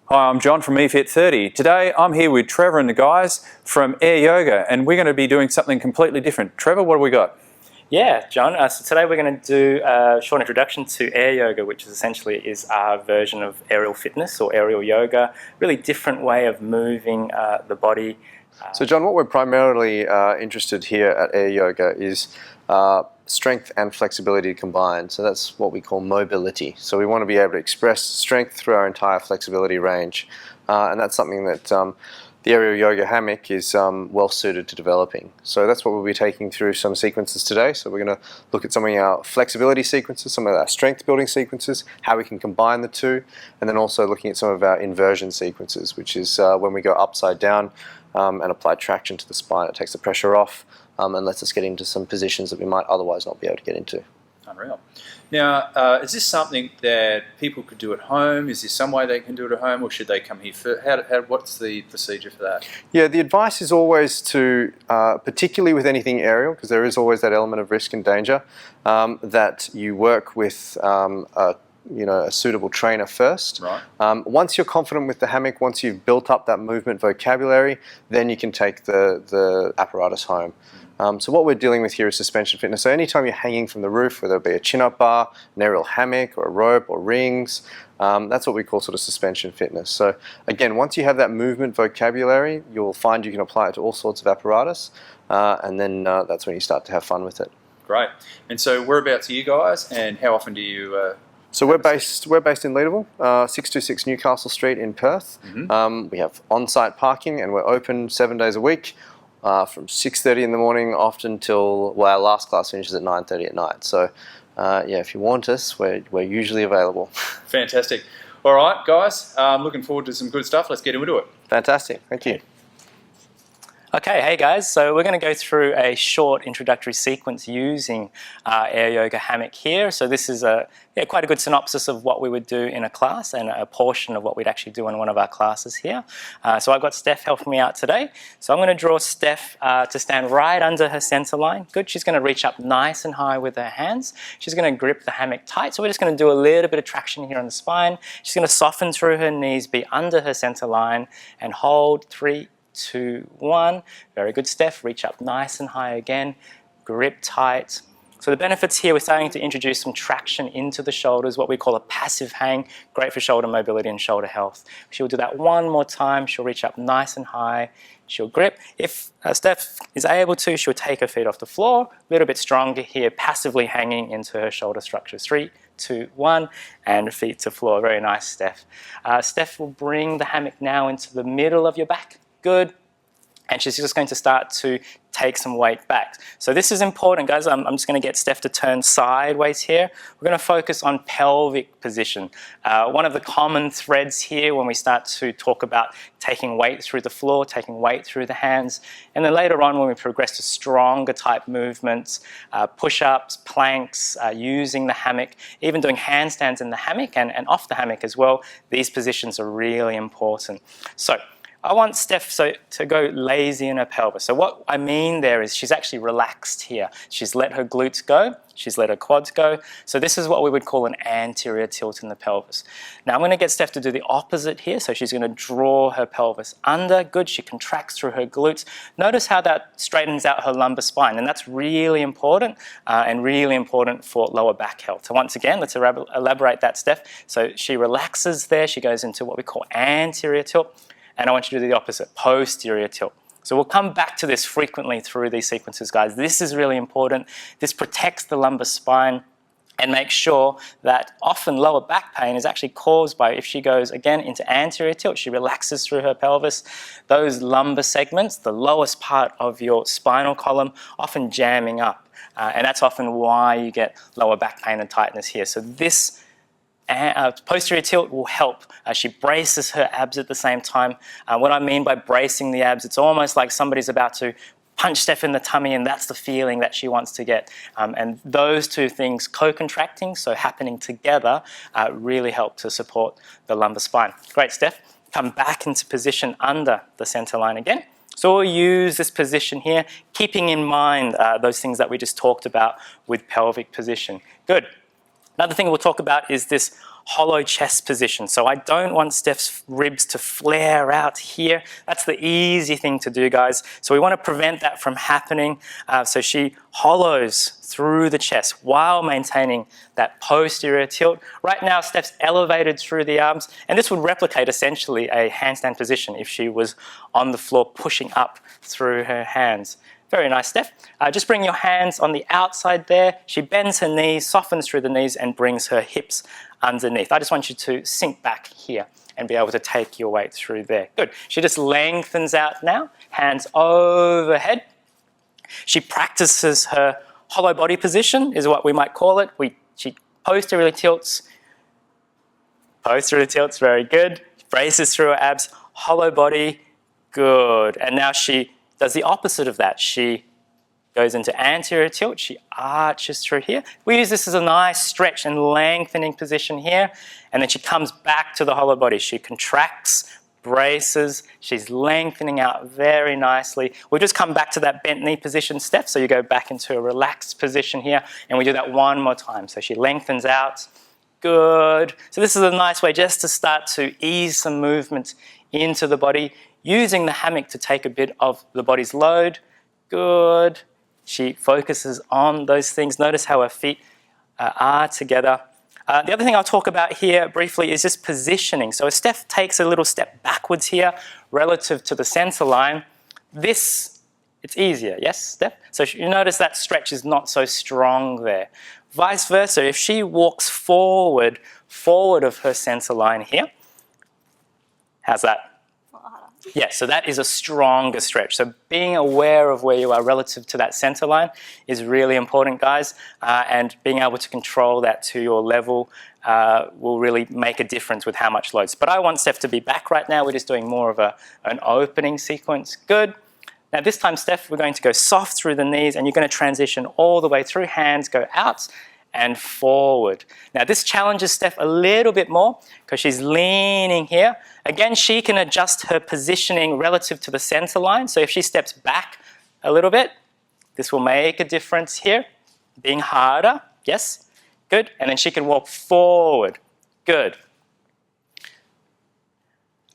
Hi, I'm John from eFit30. Today I'm here with Trevor and the guys from AirYoga, and we're going to be doing something completely different. Trevor, what have we got? Yeah, John. So today we're going to do a short introduction to AirYoga, which essentially is our version of aerial fitness or aerial yoga. Really different way of moving the body. So John, what we're primarily interested here at AirYoga is strength and flexibility combined. So that's what we call mobility. So we want to be able to express strength through our entire flexibility range. And that's something that the aerial yoga hammock is well suited to developing. So that's what we'll be taking through some sequences today. So we're going to look at some of our flexibility sequences, some of our strength building sequences, how we can combine the two, and then also looking at some of our inversion sequences, which is when we go upside down and apply traction to the spine. It takes the pressure off and lets us get into some positions that we might otherwise not be able to get into. Unreal. Now, is this something that people could do at home? Is there some way they can do it at home, or should they come here first? What's the procedure for that? Yeah, the advice is always to, particularly with anything aerial, because there is always that element of risk and danger, that you work with a suitable trainer first. Right. Once you're confident with the hammock, once you've built up that movement vocabulary, then you can take the apparatus home. So what we're dealing with here is suspension fitness. So anytime you're hanging from the roof, whether it be a chin-up bar, an aerial hammock, or a rope, or rings, that's what we call sort of suspension fitness. So again, once you have that movement vocabulary, you'll find you can apply it to all sorts of apparatus, and then that's when you start to have fun with it. Great. And so whereabouts are you guys, and how often do you... So we're based in Leederville, 626 Newcastle Street in Perth. Mm-hmm. We have on-site parking, and we're open 7 days a week. From 6:30 in the morning often till, well, our last class finishes at 9:30 at night. So yeah, if you want us, we're usually available. Fantastic. All right, guys, looking forward to some good stuff. Let's get into it. Fantastic, thank you. Okay, hey guys, so we're going to go through a short introductory sequence using AirYoga hammock here. So this is quite a good synopsis of what we would do in a class and a portion of what we'd actually do in one of our classes here. So I've got Steph helping me out today. So I'm going to draw Steph to stand right under her center line. Good, she's going to reach up nice and high with her hands. She's going to grip the hammock tight. So we're just going to do a little bit of traction here on the spine. She's going to soften through her knees, be under her center line, and hold 3, 2, 1. Very good, Steph. Reach up nice and high again. Grip tight. So the benefits here, we're starting to introduce some traction into the shoulders, what we call a passive hang. Great for shoulder mobility and shoulder health. She'll do that one more time. She'll reach up nice and high. She'll grip. If Steph is able to, she'll take her feet off the floor. A little bit stronger here, passively hanging into her shoulder structures. 3, 2, 1, and feet to floor. Very nice, Steph. Steph will bring the hammock now into the middle of your back. Good. And she's just going to start to take some weight back. So this is important, guys. I'm just going to get Steph to turn sideways here. We're going to focus on pelvic position. One of the common threads here when we start to talk about taking weight through the floor, taking weight through the hands, and then later on when we progress to stronger type movements, push-ups, planks, using the hammock, even doing handstands in the hammock and off the hammock as well, these positions are really important. So I want Steph to go lazy in her pelvis. So what I mean there is she's actually relaxed here. She's let her glutes go. She's let her quads go. So this is what we would call an anterior tilt in the pelvis. Now I'm going to get Steph to do the opposite here. So she's going to draw her pelvis under. Good. She contracts through her glutes. Notice how that straightens out her lumbar spine. And that's really important and really important for lower back health. So once again, let's elaborate that, Steph. So she relaxes there. She goes into what we call anterior tilt. And I want you to do the opposite, posterior tilt. So we'll come back to this frequently through these sequences, guys. This is really important. This protects the lumbar spine and makes sure that often lower back pain is actually caused by, if she goes again into anterior tilt, she relaxes through her pelvis, those lumbar segments, the lowest part of your spinal column, often jamming up. And that's often why you get lower back pain and tightness here. So this posterior tilt will help. She braces her abs at the same time. What I mean by bracing the abs, it's almost like somebody's about to punch Steph in the tummy, and that's the feeling that she wants to get. And those two things co-contracting, so happening together, really help to support the lumbar spine. Great, Steph. Come back into position under the center line again. So we'll use this position here, keeping in mind those things that we just talked about with pelvic position. Good. Another thing we'll talk about is this hollow chest position. So I don't want Steph's ribs to flare out here. That's the easy thing to do, guys. So we want to prevent that from happening. So she hollows through the chest while maintaining that posterior tilt. Right now, Steph's elevated through the arms, and this would replicate essentially a handstand position if she was on the floor pushing up through her hands. Very nice, Steph. Just bring your hands on the outside there. She bends her knees, softens through the knees, and brings her hips underneath. I just want you to sink back here and be able to take your weight through there. Good. She just lengthens out now, hands overhead. She practices her hollow body position, is what we might call it. She posteriorly tilts, very good. Braces through her abs, hollow body, good. And now she does the opposite of that. She goes into anterior tilt, she arches through here. We use this as a nice stretch and lengthening position here, and then she comes back to the hollow body. She contracts, braces, she's lengthening out very nicely. We'll just come back to that bent knee position, Steph, so you go back into a relaxed position here, and we do that one more time. So she lengthens out, good. So this is a nice way just to start to ease some movement into the body, using the hammock to take a bit of the body's load. Good. She focuses on those things. Notice how her feet are together. The other thing I'll talk about here briefly is just positioning. So if Steph takes a little step backwards here relative to the center line, it's easier, yes, Steph? So you notice that stretch is not so strong there. Vice versa, if she walks forward of her center line here, how's that? Yeah, so that is a stronger stretch. So being aware of where you are relative to that center line is really important, guys, and being able to control that to your level will really make a difference with how much loads. But I want Steph to be back right now. We're just doing more of an opening sequence. Good. Now this time, Steph, we're going to go soft through the knees, and you're going to transition all the way through, hands go out and forward. Now this challenges Steph a little bit more because she's leaning here. Again, she can adjust her positioning relative to the center line. So if she steps back a little bit, this will make a difference here. Being harder, yes, good. And then she can walk forward, good.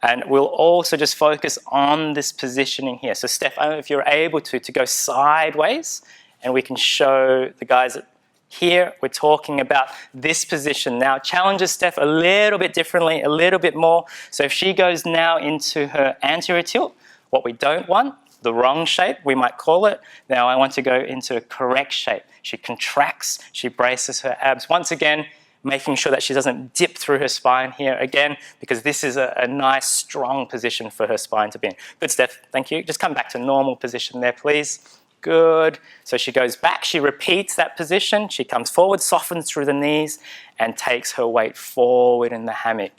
And we'll also just focus on this positioning here. So Steph, I don't know if you're able to go sideways, and we can show the guys that here we're talking about this position now. Challenges Steph a little bit differently, a little bit more. So if she goes now into her anterior tilt, what we don't want, the wrong shape, we might call it. Now I want to go into a correct shape. She contracts, she braces her abs. Once again, making sure that she doesn't dip through her spine here again, because this is a nice, strong position for her spine to be in. Good, Steph, thank you. Just come back to normal position there, please. Good. So she goes back, she repeats that position, she comes forward, softens through the knees, and takes her weight forward in the hammock.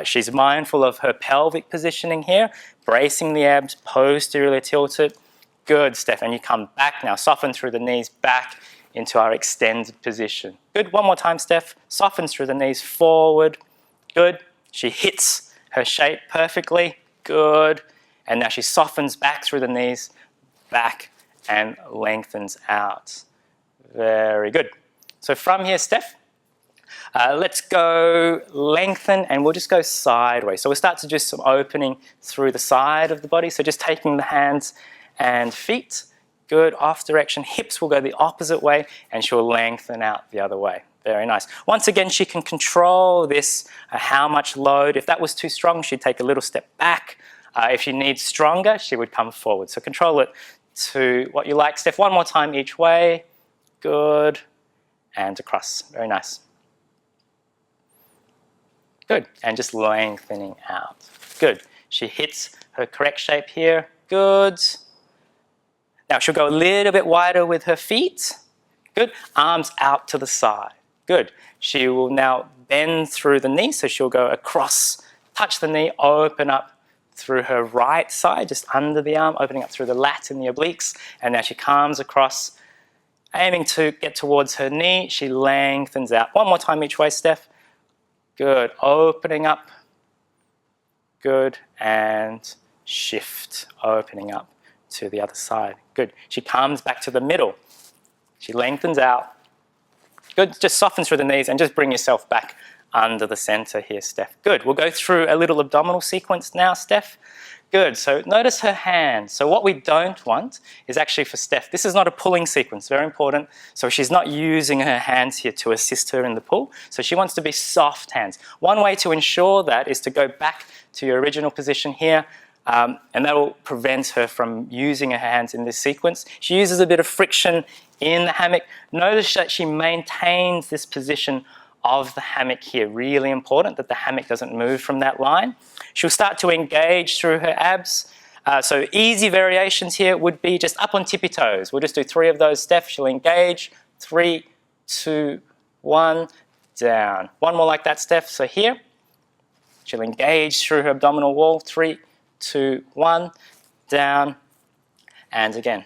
She's mindful of her pelvic positioning here, bracing the abs, posteriorly tilted. Good, Steph. And you come back now, soften through the knees, back into our extended position. Good. One more time, Steph. Soften through the knees, forward. Good. She hits her shape perfectly. Good. And now she softens back through the knees, back, and lengthens out. Very good. So from here, Steph, let's go lengthen, and we'll just go sideways. So we'll start to do some opening through the side of the body. So just taking the hands and feet, good, off direction. Hips will go the opposite way, and she'll lengthen out the other way. Very nice. Once again, she can control this, how much load. If that was too strong, she'd take a little step back. If she needs stronger, she would come forward. So control it to what you like. Steph, one more time each way. Good. And across. Very nice. Good. And just lengthening out. Good. She hits her correct shape here. Good. Now she'll go a little bit wider with her feet. Good. Arms out to the side. Good. She will now bend through the knee, so she'll go across, touch the knee, open up through her right side, just under the arm, opening up through the lat and the obliques, and now she comes across, aiming to get towards her knee. She lengthens out. One more time each way, Steph. Good. Opening up. Good. And shift, opening up to the other side. Good. She comes back to the middle. She lengthens out. Good. Just soften through the knees and just bring yourself back under the center here, Steph. Good. We'll go through a little abdominal sequence now, Steph. Good. So notice her hand. So what we don't want is actually for Steph, this is not a pulling sequence, very important. So she's not using her hands here to assist her in the pull. So she wants to be soft hands. One way to ensure that is to go back to your original position here, and that will prevent her from using her hands in this sequence. She uses a bit of friction in the hammock. Notice that she maintains this position of the hammock here. Really important that the hammock doesn't move from that line. She'll start to engage through her abs. So easy variations here would be just up on tippy toes. We'll just do 3 of those, Steph. She'll engage. 3, 2, 1, down. One more like that, Steph. So here, she'll engage through her abdominal wall. 3, 2, 1, down. And again,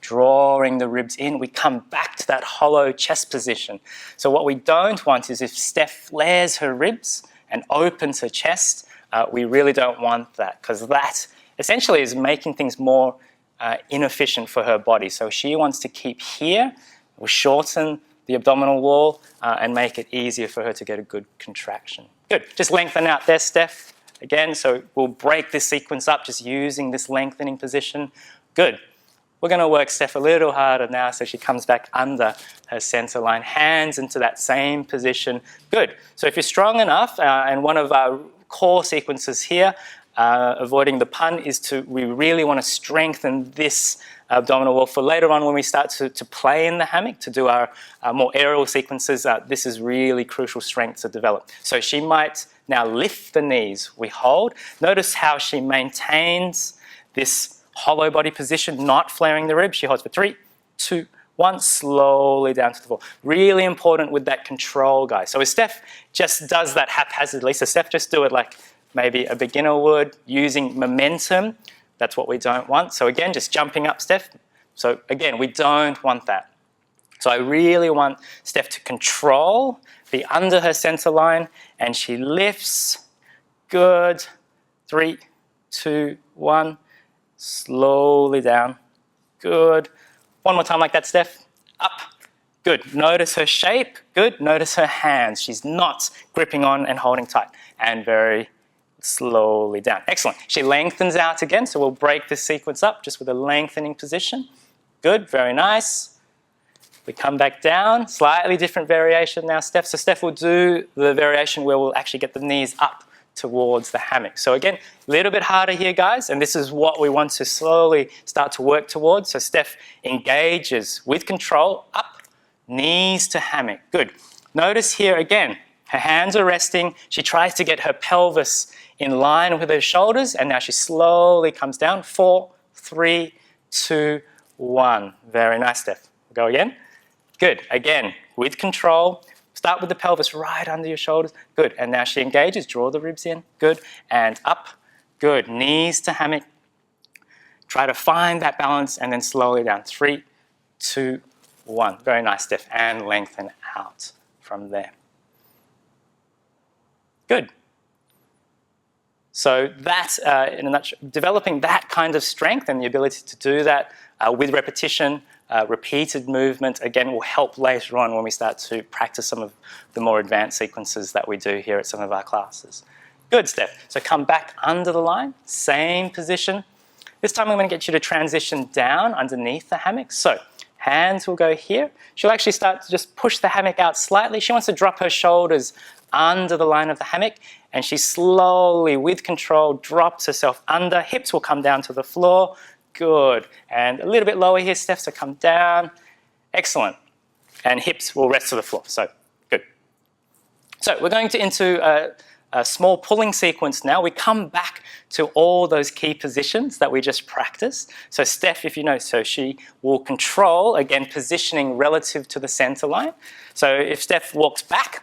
drawing the ribs in, we come back to that hollow chest position. So what we don't want is if Steph flares her ribs and opens her chest, we really don't want that, because that essentially is making things more inefficient for her body. So she wants to keep here. We'll shorten the abdominal wall and make it easier for her to get a good contraction. Good. Just lengthen out there, Steph. Again, so we'll break this sequence up just using this lengthening position. Good. We're going to work Steph a little harder now so she comes back under her center line, hands into that same position. Good. So if you're strong enough, and one of our core sequences here, avoiding the pun, is we really want to strengthen this abdominal wall for later on when we start to play in the hammock, to do our more aerial sequences. This is really crucial strength to develop. So she might now lift the knees. We hold. Notice how she maintains this hollow body position, not flaring the ribs. She holds for 3, 2, 1, slowly down to the floor. Really important with that control, guys. So if Steph just does that haphazardly, so Steph just do it like maybe a beginner would, using momentum. That's what we don't want. So again, just jumping up, Steph. So again, we don't want that. So I really want Steph to control, be under her center line, and she lifts. Good. 3, 2, 1. Slowly down. Good. One more time like that, Steph. Up. Good. Notice her shape. Good. Notice her hands. She's not gripping on and holding tight. And very slowly down. Excellent. She lengthens out again, so we'll break this sequence up just with a lengthening position. Good. Very nice. We come back down. Slightly different variation now, Steph. So Steph will do the variation where we'll actually get the knees up towards the hammock. So again, a little bit harder here, guys, and this is what we want to slowly start to work towards. So Steph engages with control, up, knees to hammock. Good. Notice here again, her hands are resting. She tries to get her pelvis in line with her shoulders, and now she slowly comes down. 4, 3, 2, 1. Very nice, Steph. We'll go again. Good. Again, with control. Start with the pelvis right under your shoulders. Good. And now she engages. Draw the ribs in. Good. And up. Good. Knees to hammock. Try to find that balance and then slowly down. 3, 2, 1. Very nice, Steph. And lengthen out from there. Good. So that, in a nutshell, developing that kind of strength and the ability to do that with repetition, repeated movement, again, will help later on when we start to practice some of the more advanced sequences that we do here at some of our classes. Good, Steph. So come back under the line, same position. This time I'm going to get you to transition down underneath the hammock. So hands will go here. She'll actually start to just push the hammock out slightly. She wants to drop her shoulders under the line of the hammock, and she slowly, with control, drops herself under. Hips will come down to the floor. Good. And a little bit lower here, Steph, so come down. Excellent. And hips will rest to the floor. So, good. So we're going into a small pulling sequence now. We come back to all those key positions that we just practiced. So Steph, if you know, so she will control, again, positioning relative to the center line. So if Steph walks back,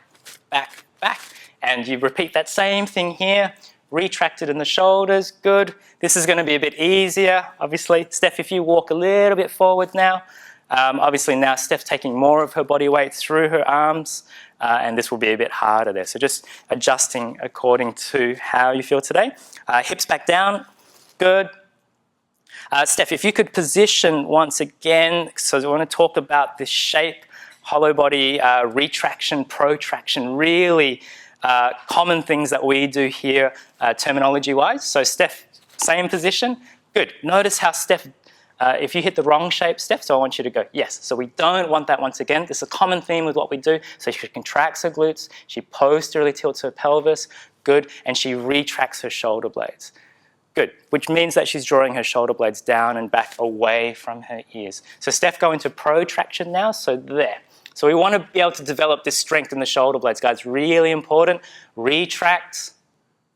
back, back, and you repeat that same thing here, retracted in the shoulders, good. This is going to be a bit easier, obviously. Steph, if you walk a little bit forward now, obviously now Steph's taking more of her body weight through her arms, and this will be a bit harder there. So just adjusting according to how you feel today. Hips back down, good. Steph, if you could position once again, so I want to talk about this shape, hollow body, retraction, protraction, really common things that we do here terminology-wise. So Steph, same position. Good. Notice how Steph, if you hit the wrong shape, Steph, so I want you to go yes. So we don't want that once again. This is a common theme with what we do. So she contracts her glutes, she posteriorly tilts her pelvis, good, and she retracts her shoulder blades. Good, which means that she's drawing her shoulder blades down and back away from her ears. So Steph, go into protraction now, so there. So we want to be able to develop this strength in the shoulder blades, guys, really important. Retract,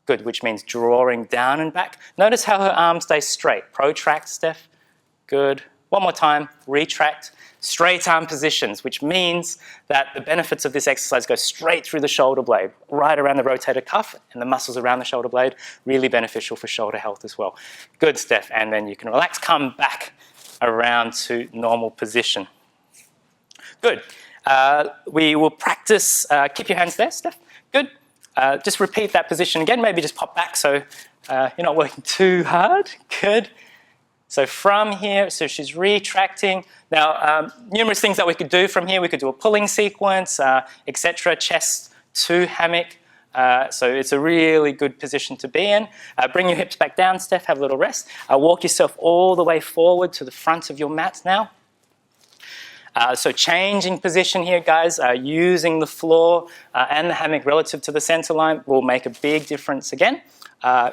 good, which means drawing down and back. Notice how her arm stays straight. Protract, Steph, good. One more time, retract. Straight arm positions, which means that the benefits of this exercise go straight through the shoulder blade, right around the rotator cuff and the muscles around the shoulder blade, really beneficial for shoulder health as well. Good, Steph, and then you can relax, come back around to normal position. Good. We will practice, keep your hands there, Steph, good. Just repeat that position again, maybe just pop back so you're not working too hard, good. So from here, so she's retracting. Now, numerous things that we could do from here. We could do a pulling sequence, etc. Chest to hammock. So it's a really good position to be in. Bring your hips back down, Steph, have a little rest. Walk yourself all the way forward to the front of your mat now. So changing position here, guys, using the floor and the hammock relative to the center line will make a big difference again.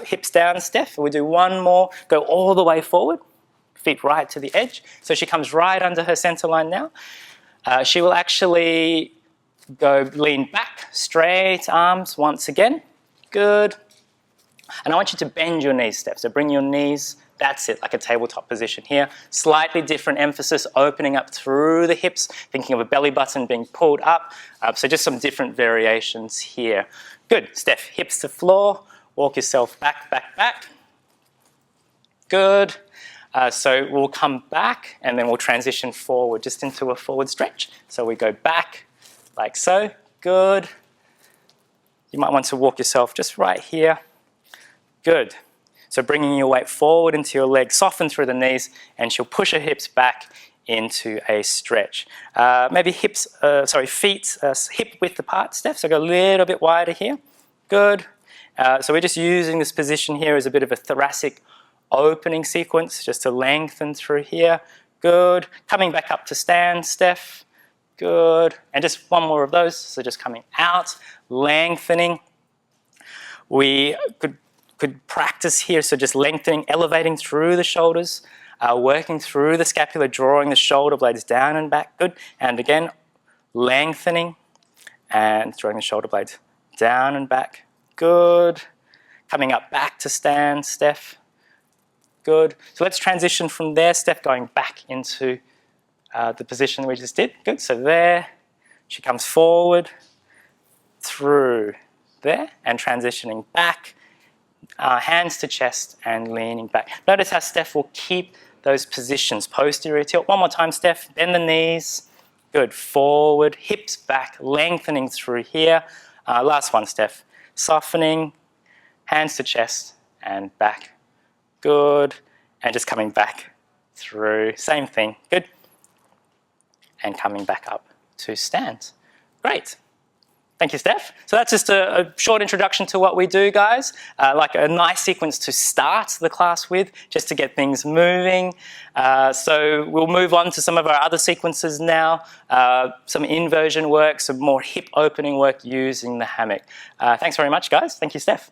Hips down, Steph. We'll do one more. Go all the way forward. Feet right to the edge. So she comes right under her center line now. She will actually go lean back, straight arms once again. Good. And I want you to bend your knees, Steph. So bring your knees, that's it, like a tabletop position here. Slightly different emphasis, opening up through the hips, thinking of a belly button being pulled up. So just some different variations here. Good. Steph, hips to floor. Walk yourself back, back, back. Good. So we'll come back and then we'll transition forward just into a forward stretch. So we go back like so, good. You might want to walk yourself just right here, good. So bringing your weight forward into your legs, soften through the knees, and she'll push her hips back into a stretch. Maybe feet hip width apart, Steph, so go a little bit wider here, good. So we're just using this position here as a bit of a thoracic opening sequence just to lengthen through here. Good. Coming back up to stand, Steph. Good. And just one more of those. So just coming out, lengthening. We could practice here. So just lengthening, elevating through the shoulders, working through the scapula, drawing the shoulder blades down and back. Good. And again, lengthening and throwing the shoulder blades down and back. Good. Coming up back to stand, Steph. Good. So let's transition from there, Steph, going back into the position we just did. Good. So there, she comes forward, through there, and transitioning back, hands to chest and leaning back. Notice how Steph will keep those positions. Posterior tilt. One more time, Steph. Bend the knees. Good. Forward, hips back, lengthening through here. Last one, Steph. Softening, hands to chest and back. Good. And just coming back through. Same thing. Good. And coming back up to stand. Great. Thank you, Steph. So that's just a short introduction to what we do, guys. Like a nice sequence to start the class with, just to get things moving. So we'll move on to some of our other sequences now. Some inversion work, some more hip opening work using the hammock. Thanks very much, guys. Thank you, Steph.